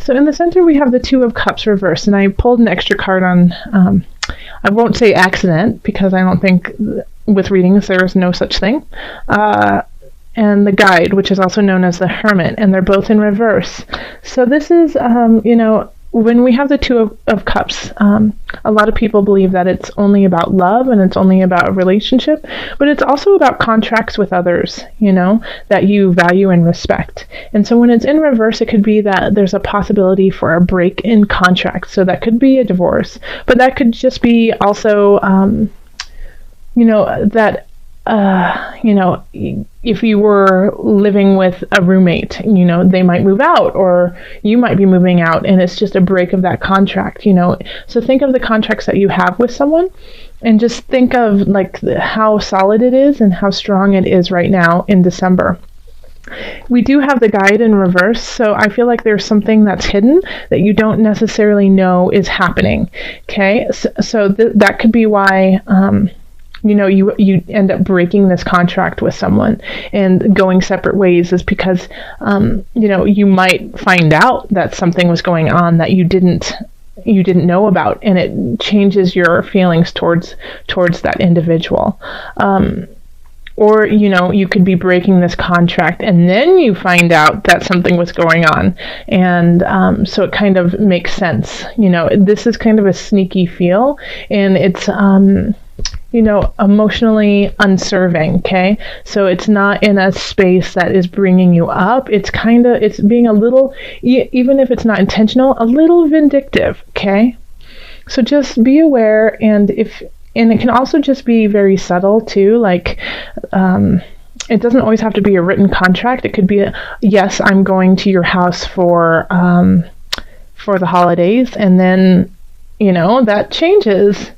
So in the center, we have the Two of Cups reversed, and I pulled an extra card on, I won't say accident, because I don't think with readings there is no such thing, and the Guide, which is also known as the Hermit, and they're both in reverse. So this is, when we have the Two of Cups, a lot of people believe that it's only about love and it's only about a relationship, but it's also about contracts with others, that you value and respect. And so when it's in reverse, it could be that there's a possibility for a break in contract. So that could be a divorce, but that could just be also, if you were living with a roommate, they might move out, or you might be moving out, and it's just a break of that contract, So think of the contracts that you have with someone, and just think of how solid it is and how strong it is right now in December. We do have the Guide in reverse, so I feel like there's something that's hidden that you don't necessarily know is happening. Okay, so that could be why you end up breaking this contract with someone and going separate ways, is because you might find out that something was going on that you didn't know about, and it changes your feelings towards that individual. Or, you could be breaking this contract and then you find out that something was going on. And so it kind of makes sense. This is kind of a sneaky feel, and it's emotionally unserving, okay? So it's not in a space that is bringing you up. It's being a little, even if it's not intentional, a little vindictive, okay? So just be aware, and it can also just be very subtle too, it doesn't always have to be a written contract. It could be yes, I'm going to your house for the holidays, and then, that changes.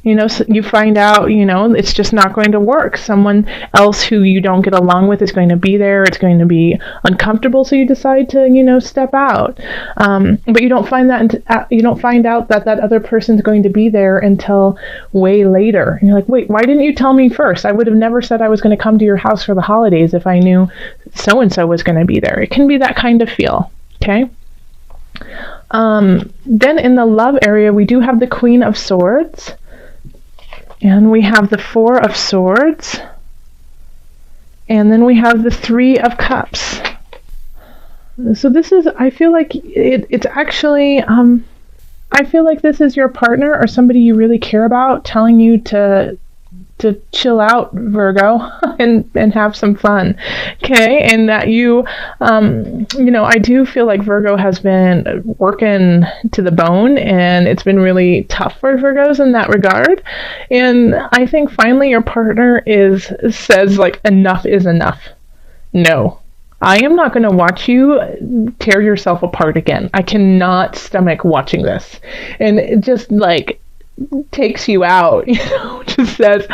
So you find out, it's just not going to work. Someone else who you don't get along with is going to be there. It's going to be uncomfortable, so you decide to, step out. But you don't find out that other person's going to be there until way later. And you're like, wait, why didn't you tell me first? I would have never said I was going to come to your house for the holidays if I knew so-and-so was going to be there. It can be that kind of feel, okay? Then in the love area, we do have the Queen of Swords. And we have the Four of Swords. And then we have the Three of Cups. So this is, I feel like it's actually, I feel like this is your partner or somebody you really care about telling you to chill out, Virgo, and have some fun, okay? And that I do feel like Virgo has been working to the bone, and it's been really tough for Virgos in that regard. And I think finally your partner says enough is enough. No, I am not going to watch you tear yourself apart again. I cannot stomach watching this. And it just takes you out, just says,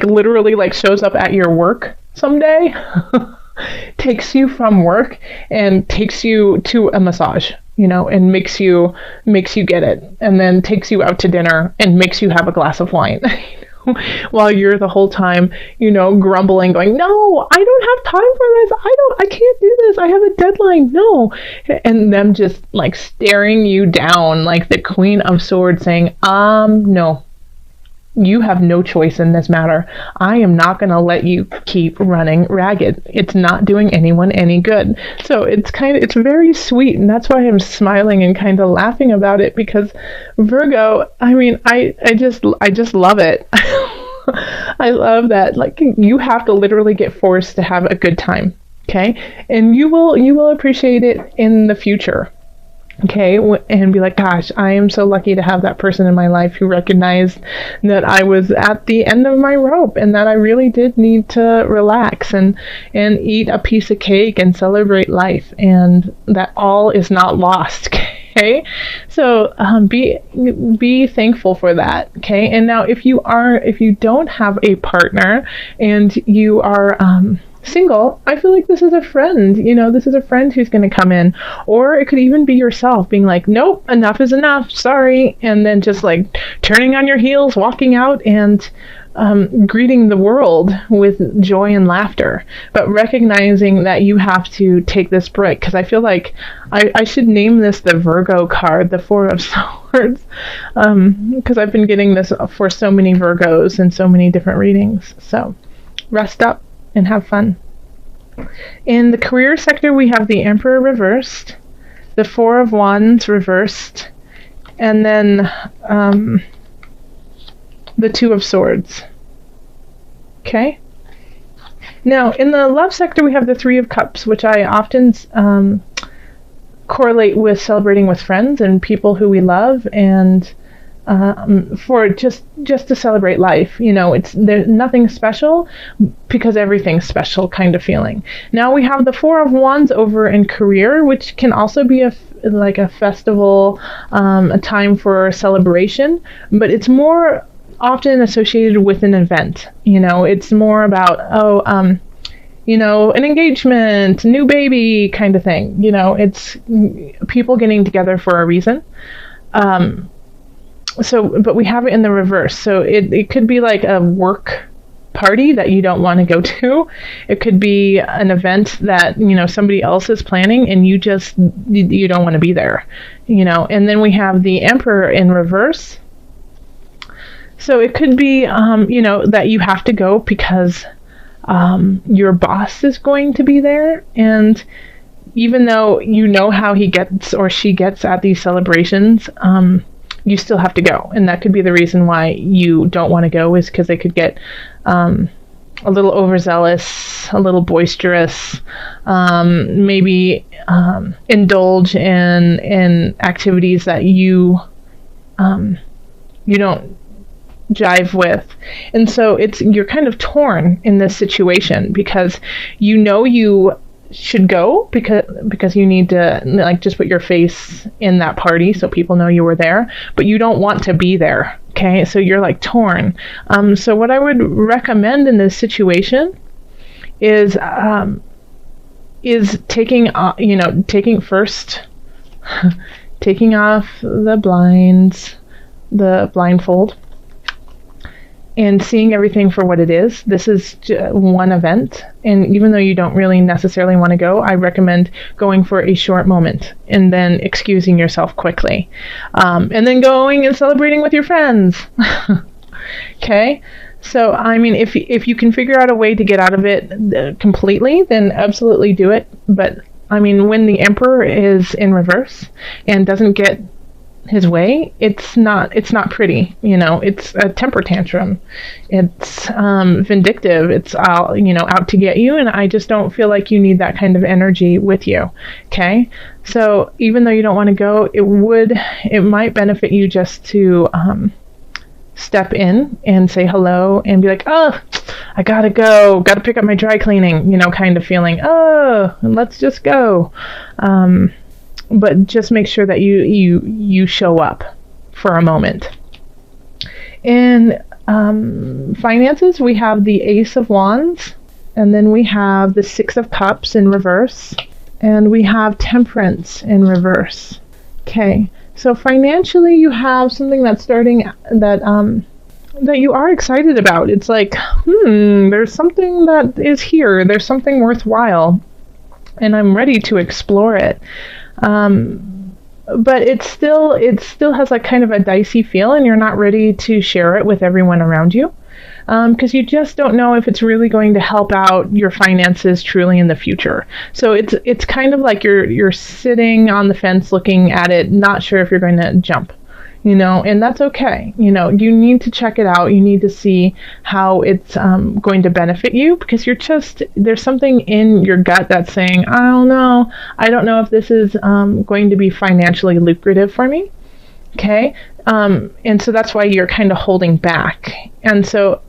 literally shows up at your work someday, takes you from work and takes you to a massage, and makes you get it, and then takes you out to dinner and makes you have a glass of wine. While you're the whole time, grumbling, going, no, I don't have time for this. I can't do this. I have a deadline. No. And them just staring you down like the Queen of Swords saying, no, you have no choice in this matter. I am not going to let you keep running ragged. It's not doing anyone any good. So it's very sweet. And that's why I'm smiling and kind of laughing about it, because Virgo, I just love it. I love that. You have to literally get forced to have a good time. Okay. And you will appreciate it in the future. Okay, and be like, gosh, I am so lucky to have that person in my life who recognized that I was at the end of my rope and that I really did need to relax and eat a piece of cake and celebrate life, and that all is not lost. Okay, so be thankful for that. Okay, and now if you don't have a partner and you are single, I feel like this is a friend. This is a friend who's going to come in, or it could even be yourself being like, nope, enough is enough, sorry, and then just turning on your heels, walking out, and greeting the world with joy and laughter, but recognizing that you have to take this break. Because I feel like I should name this the Virgo card, the Four of Swords, because I've been getting this for so many Virgos and so many different readings. So rest up and have fun. In the career sector, we have the Emperor reversed, the Four of Wands reversed, and then the Two of Swords. Okay? Now, in the love sector, we have the Three of Cups, which I often correlate with celebrating with friends and people who we love, and for just to celebrate life. There's nothing special because everything's special kind of feeling. Now we have the Four of Wands over in career, which can also be like a festival, a time for celebration, but it's more often associated with an event. It's more about, an engagement, new baby kind of thing. It's people getting together for a reason. But we have it in the reverse. So it could be like a work party that you don't want to go to. It could be an event that, somebody else is planning and you don't want to be there, And then we have the Emperor in reverse. So it could be, that you have to go because your boss is going to be there. And even though you know how he gets or she gets at these celebrations, you still have to go. And that could be the reason why you don't want to go, is because they could get a little overzealous, a little boisterous, maybe indulge in activities that you don't jive with. And so you're kind of torn in this situation because you should go because you need to just put your face in that party so people know you were there, but you don't want to be there. Okay, so you're torn. So what I would recommend in this situation is taking first taking off the blinds, the blindfold, and seeing everything for what it is. This is one event, and even though you don't really necessarily want to go, I recommend going for a short moment and then excusing yourself quickly, and then going and celebrating with your friends. Okay? So, if you can figure out a way to get out of it completely, then absolutely do it. But, when the Emperor is in reverse and doesn't get his way, it's not pretty. It's a temper tantrum. It's vindictive. It's out to get you, and I just don't feel like you need that kind of energy with you. Okay? So even though you don't want to go, it might benefit you just to step in and say hello and be like, oh, I gotta go, gotta pick up my dry cleaning, kind of feeling, oh, let's just go. But just make sure that you show up for a moment. In finances, we have the Ace of Wands, and then we have the Six of Cups in reverse, and we have Temperance in reverse. Okay, so financially, you have something that's starting that you are excited about. It's like, there's something that is here. There's something worthwhile, and I'm ready to explore it. But it still has like kind of a dicey feel, and you're not ready to share it with everyone around you, because you just don't know if it's really going to help out your finances truly in the future. So it's kind of like you're sitting on the fence looking at it, not sure if you're going to jump. And that's okay. You need to check it out. You need to see how it's going to benefit you, because there's something in your gut that's saying, I don't know. I don't know if this is going to be financially lucrative for me. Okay. And so that's why you're kind of holding back. And so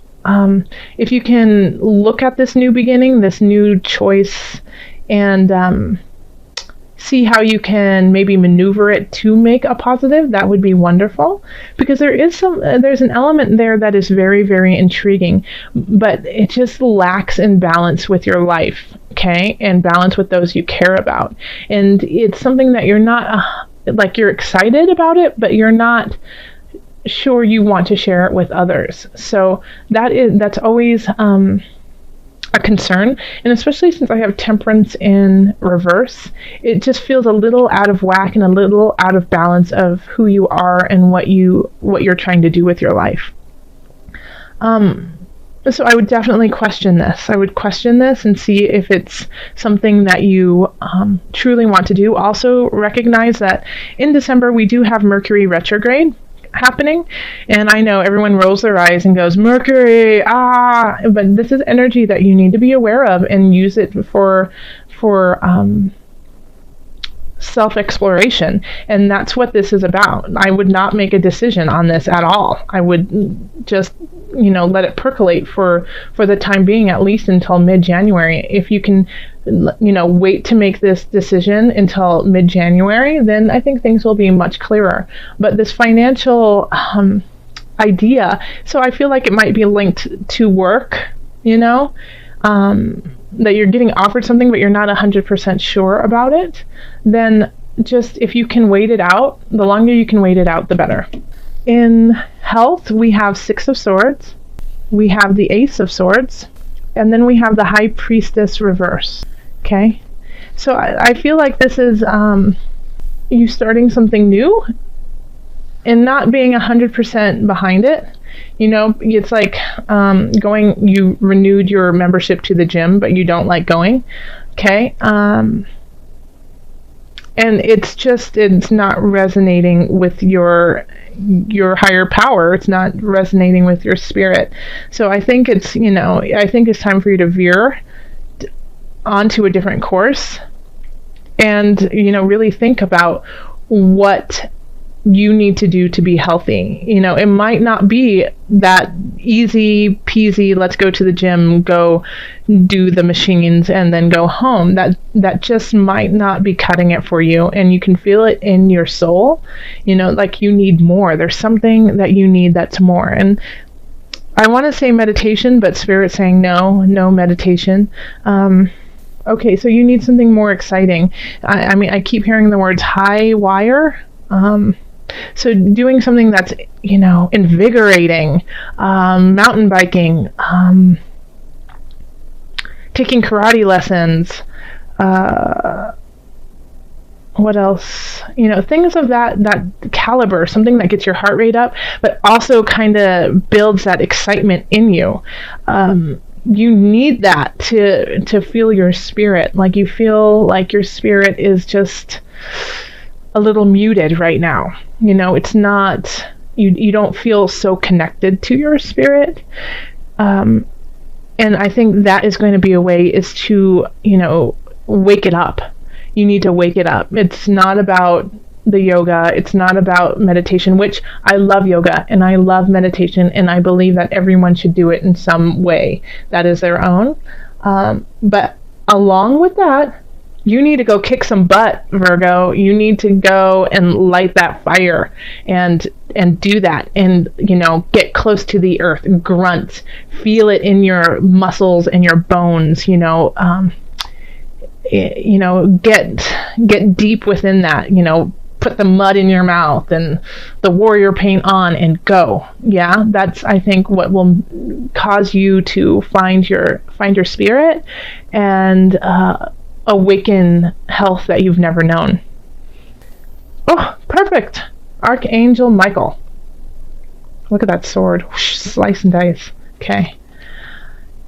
if you can look at this new beginning, this new choice, and see how you can maybe maneuver it to make a positive, that would be wonderful, because there's an element there that is very, very intriguing, but it just lacks in balance with your life, okay, and balance with those you care about. And it's something that you're not you're excited about it, but you're not sure you want to share it with others. So that's always a concern, and especially since I have temperance in reverse, it just feels a little out of whack and a little out of balance of who you are and what you're trying to do with your life. So I would definitely question this. I would question this and see if it's something that you truly want to do. Also recognize that in December we do have Mercury retrograde happening, and I know everyone rolls their eyes and goes, Mercury, but this is energy that you need to be aware of and use it for self-exploration, and that's what this is about. I would not make a decision on this at all. I would just let it percolate for the time being, at least until mid-January. If you can wait to make this decision until mid-January, then I think things will be much clearer. But this financial idea, so I feel like it might be linked to work, that you're getting offered something but you're not 100% sure about it, then just if you can wait it out, the longer you can wait it out, the better. In health, we have Six of Swords, we have the Ace of Swords, and then we have the High Priestess reverse. Okay? So I feel like this is you starting something new and not being 100% behind it. It's like you renewed your membership to the gym, but you don't like going. Okay? And it's not resonating with your higher power. It's not resonating with your spirit. So I think it's time for you to veer onto a different course and, really think about what you need to do to be healthy. It might not be that easy peasy, let's go to the gym, go do the machines, and then go home. That just might not be cutting it for you, and you can feel it in your soul, like you need more. There's something that you need that's more. And I want to say meditation, but Spirit's saying no meditation. Okay, so you need something more exciting. I keep hearing the words high wire. So doing something that's, invigorating, mountain biking, taking karate lessons, what else? Things of that caliber, something that gets your heart rate up, but also kind of builds that excitement in you. You need that to feel your spirit. Like you feel like your spirit is just a little muted right now. It's not, you don't feel so connected to your spirit. And I think that is going to be a way is to, wake it up. You need to wake it up. It's not about the yoga. It's not about meditation, which I love yoga and I love meditation, and I believe that everyone should do it in some way that is their own. But along with that, you need to go kick some butt, Virgo. You need to go and light that fire and do that, and get close to the earth, grunt, feel it in your muscles and your bones, get deep within that, put the mud in your mouth and the warrior paint on and go. Yeah, that's, I think, what will cause you to find your spirit and awaken health that you've never known. Oh, perfect. Archangel Michael. Look at that sword. Whoosh, slice and dice. Okay.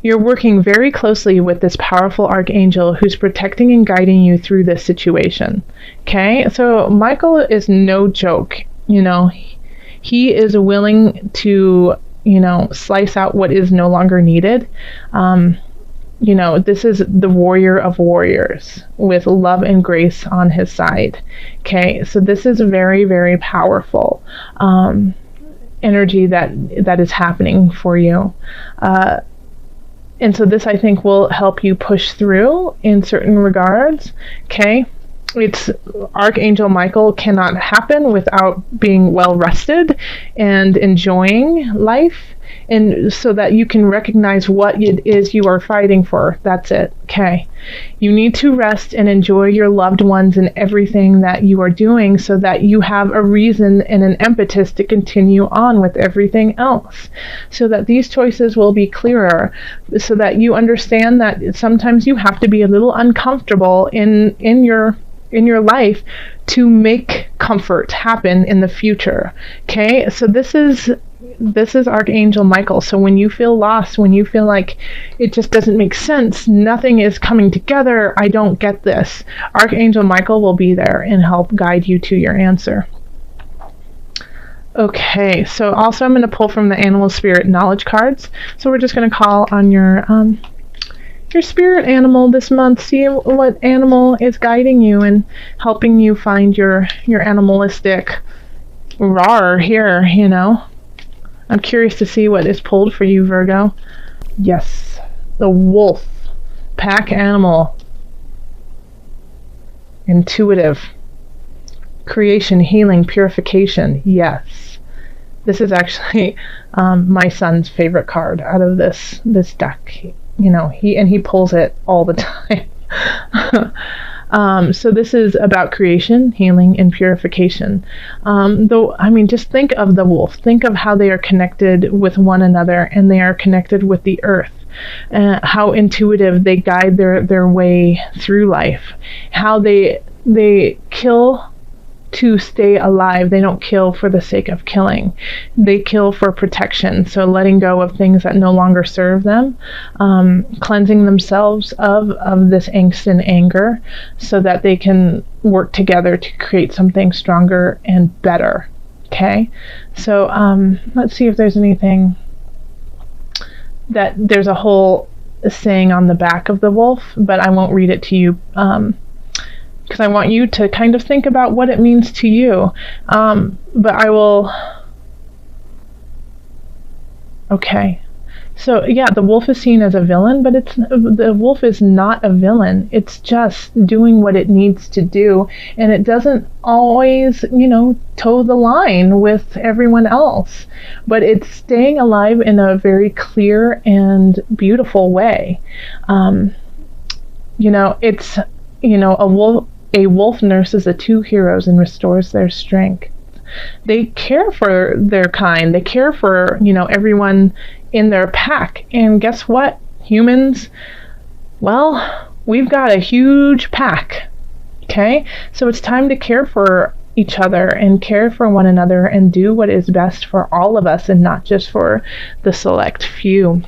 You're working very closely with this powerful archangel who's protecting and guiding you through this situation. Okay? So Michael is no joke. He is willing to, slice out what is no longer needed. This is the warrior of warriors with love and grace on his side. Okay, so this is very, very powerful energy that is happening for you. And so this, I think, will help you push through in certain regards. Okay, it's Archangel Michael cannot happen without being well rested and enjoying life, and so that you can recognize what it is you are fighting for. That's it. Okay. You need to rest and enjoy your loved ones and everything that you are doing, so that you have a reason and an impetus to continue on with everything else, so that these choices will be clearer, so that you understand that sometimes you have to be a little uncomfortable in your life to make comfort happen in the future. Okay? So this is Archangel Michael. So when you feel lost, when you feel like it just doesn't make sense, nothing is coming together, I don't get this, Archangel Michael will be there and help guide you to your answer. Okay, so also I'm going to pull from the Animal Spirit Knowledge cards. So we're just going to call on your spirit animal this month. See what animal is guiding you and helping you find your animalistic roar here, you know. I'm curious to see what is pulled for you, Virgo. Yes, the wolf, pack animal, intuitive, creation, healing, purification. Yes, this is actually my son's favorite card out of this deck. You know, he pulls it all the time. So this is about creation, healing, and purification. Though, I mean, just think of the wolf. Think of how they are connected with one another, and they are connected with the earth. How intuitive they guide their way through life. How they kill to stay alive. They don't kill for the sake of killing. They kill for protection. So letting go of things that no longer serve them, cleansing themselves of this angst and anger, so that they can work together to create something stronger and better. Okay, so let's see if there's anything that there's a whole saying on the back of the wolf, but I won't read it to you. Because I want you to kind of think about what it means to you. But I will... Okay. So, yeah, the wolf is seen as a villain, but the wolf is not a villain. It's just doing what it needs to do, and it doesn't always, you know, toe the line with everyone else. But it's staying alive in a very clear and beautiful way. You know, it's... You know, a wolf nurses the two heroes and restores their strength. They care for their kind. They care for, you know, everyone in their pack. And guess what? Humans, well, we've got a huge pack. Okay? So it's time to care for each other and care for one another and do what is best for all of us and not just for the select few.